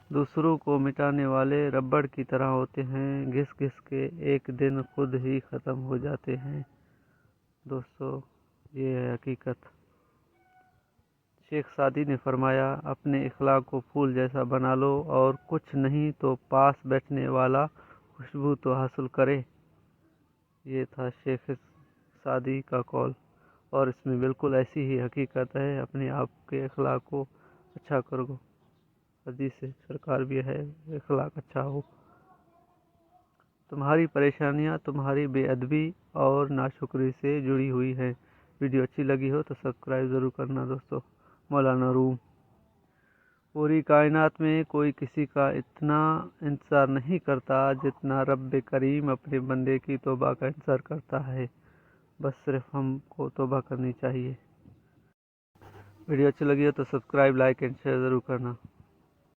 دوسروں کو مٹانے والے ربڑ کی طرح ہوتے ہیں، گھس گھس کے ایک دن خود ہی ختم ہو جاتے ہیں۔ دوستو، یہ ہے حقیقت۔ شیخ سعدی نے فرمایا، اپنے اخلاق کو پھول جیسا بنا لو اور کچھ نہیں تو پاس بیٹھنے والا خوشبو تو حاصل کرے۔ یہ تھا شیخ سعدی کا قول، اور اس میں بالکل ایسی ہی حقیقت ہے۔ اپنے آپ کے اخلاق کو اچھا کرو۔ حدیث سرکار بھی ہے، اخلاق اچھا ہو۔ تمہاری پریشانیاں تمہاری بے ادبی اور ناشکری سے جڑی ہوئی ہیں۔ ویڈیو اچھی لگی ہو تو سبسکرائب ضرور کرنا دوستو۔ مولانا روم۔ پوری کائنات میں کوئی کسی کا اتنا انتظار نہیں کرتا جتنا رب کریم اپنے بندے کی توبہ کا انتظار کرتا ہے۔ بس صرف ہم کو توبہ کرنی چاہیے۔ ویڈیو اچھی لگی ہو تو سبسکرائب، لائک اینڈ شیئر ضرور کرنا۔